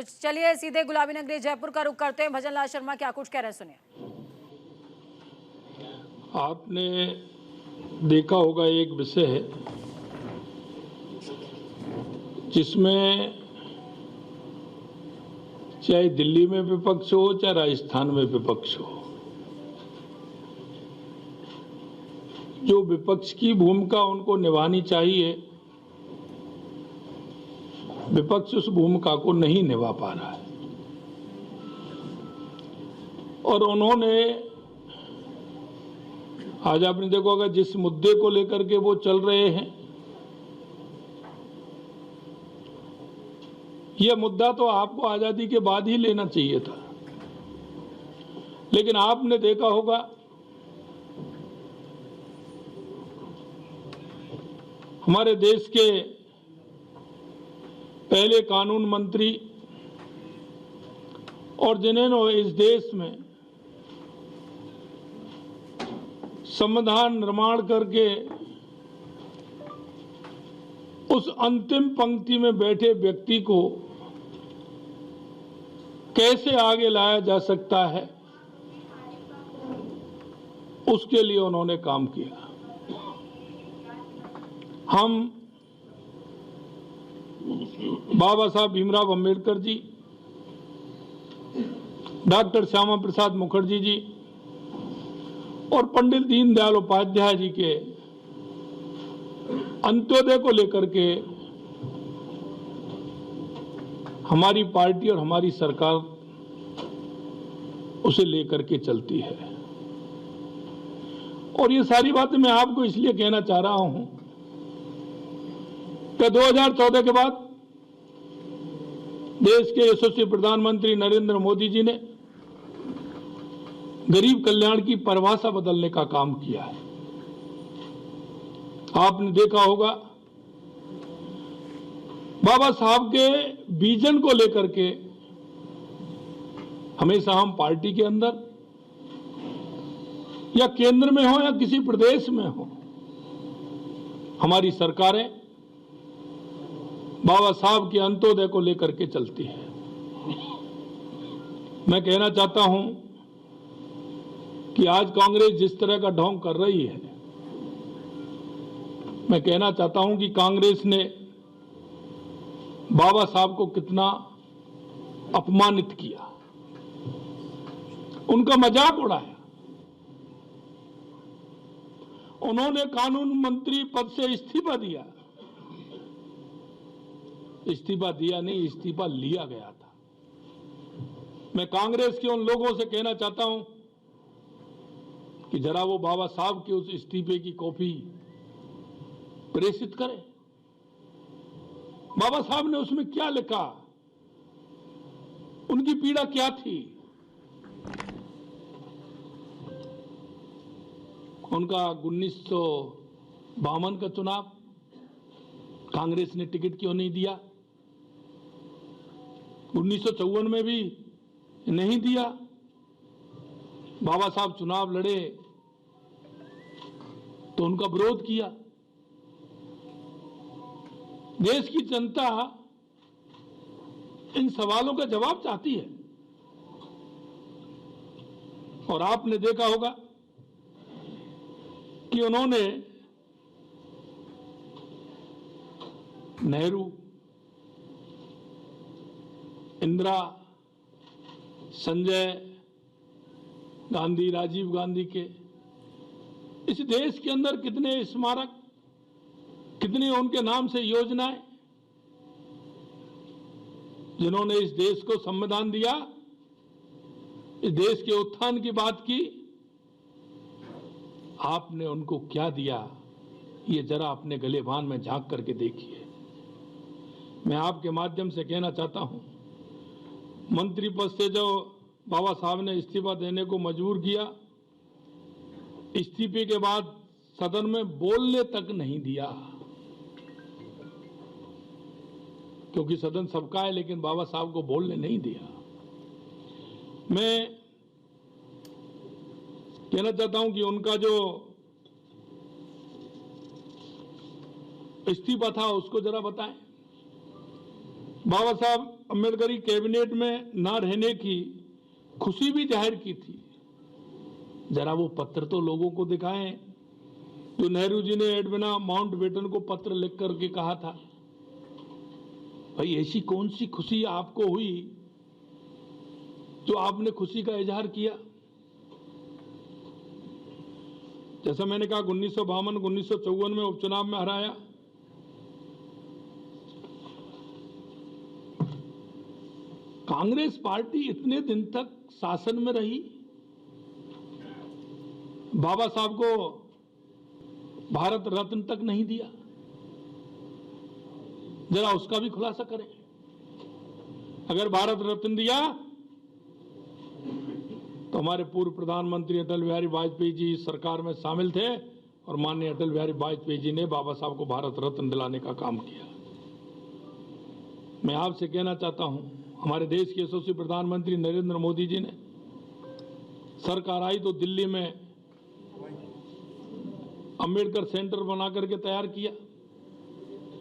तो चलिए सीधे गुलाबी नगरी जयपुर का रुख करते हैं। भजन लाल शर्मा क्या कुछ कह रहे हैं, सुनिए। आपने देखा होगा एक विषय है जिसमें चाहे दिल्ली में विपक्ष हो चाहे राजस्थान में विपक्ष हो, जो विपक्ष की भूमिका उनको निभानी चाहिए, विपक्ष उस भूमिका को नहीं निभा पा रहा है। और उन्होंने आज आपने देखा होगा जिस मुद्दे को लेकर के वो चल रहे हैं, यह मुद्दा तो आपको आजादी के बाद ही लेना चाहिए था, लेकिन आपने देखा होगा हमारे देश के पहले कानून मंत्री और जिन्होंने इस देश में संविधान निर्माण करके उस अंतिम पंक्ति में बैठे व्यक्ति को कैसे आगे लाया जा सकता है, उसके लिए उन्होंने काम किया। हम बाबा साहब भीमराव अंबेडकर जी, डॉक्टर श्यामा प्रसाद मुखर्जी जी और पंडित दीनदयाल उपाध्याय जी के अंत्योदय को लेकर के हमारी पार्टी और हमारी सरकार उसे लेकर के चलती है। और ये सारी बातें मैं आपको इसलिए कहना चाह रहा हूं कि 2014 के बाद देश के यशस्वी प्रधानमंत्री नरेंद्र मोदी जी ने गरीब कल्याण की परिभाषा बदलने का काम किया है। आपने देखा होगा बाबा साहब के विजन को लेकर के हमेशा हम पार्टी के अंदर या केंद्र में हो या किसी प्रदेश में हो, हमारी सरकारें बाबा साहब के अंत्योदय को लेकर के चलती है। मैं कहना चाहता हूं कि आज कांग्रेस जिस तरह का ढोंग कर रही है, मैं कहना चाहता हूं कि कांग्रेस ने बाबा साहब को कितना अपमानित किया, उनका मजाक उड़ाया। उन्होंने कानून मंत्री पद से इस्तीफा दिया, इस्तीफा दिया नहीं, इस्तीफा लिया गया था। मैं कांग्रेस के उन लोगों से कहना चाहता हूं कि जरा वो बाबा साहब के उस इस्तीफे की कॉपी प्रेषित करें। बाबा साहब ने उसमें क्या लिखा, उनकी पीड़ा क्या थी, उनका 1952 का चुनाव कांग्रेस ने टिकट क्यों नहीं दिया, 1954 में भी नहीं दिया। बाबा साहब चुनाव लड़े तो उनका विरोध किया। देश की जनता इन सवालों का जवाब चाहती है। और आपने देखा होगा कि उन्होंने नेहरू, इंदिरा, संजय गांधी, राजीव गांधी के इस देश के अंदर कितने स्मारक, कितनी उनके नाम से योजनाएं, जिन्होंने इस देश को संविधान दिया, इस देश के उत्थान की बात की। आपने उनको क्या दिया, ये जरा अपने गलेबान में झांक करके देखिए। मैं आपके माध्यम से कहना चाहता हूं, मंत्री पद से जो बाबा साहब ने इस्तीफा देने को मजबूर किया, इस्तीफे के बाद सदन में बोलने तक नहीं दिया, क्योंकि सदन सबका है, लेकिन बाबा साहब को बोलने नहीं दिया। मैं कहना चाहता हूं कि उनका जो इस्तीफा था उसको जरा बताएं। बाबा साहब अम्बेडकरी कैबिनेट में ना रहने की खुशी भी जाहिर की थी। जरा वो पत्र तो लोगों को दिखाएं जो नेहरू जी ने एडविना माउंटबेटन को पत्र लिख करके कहा था। भाई ऐसी कौन सी खुशी आपको हुई जो आपने खुशी का इजहार किया? जैसा मैंने कहा 1952 1954 में उपचुनाव में हराया, कांग्रेस पार्टी इतने दिन तक शासन में रही, बाबा साहब को भारत रत्न तक नहीं दिया। जरा उसका भी खुलासा करें। अगर भारत रत्न दिया तो हमारे पूर्व प्रधानमंत्री अटल बिहारी वाजपेयी जी इस सरकार में शामिल थे और माननीय अटल बिहारी वाजपेयी जी ने बाबा साहब को भारत रत्न दिलाने का काम किया। मैं आपसे कहना चाहता हूं, हमारे देश के यशस्वी प्रधानमंत्री नरेंद्र मोदी जी ने सरकार आई तो दिल्ली में अंबेडकर सेंटर बना करके तैयार किया।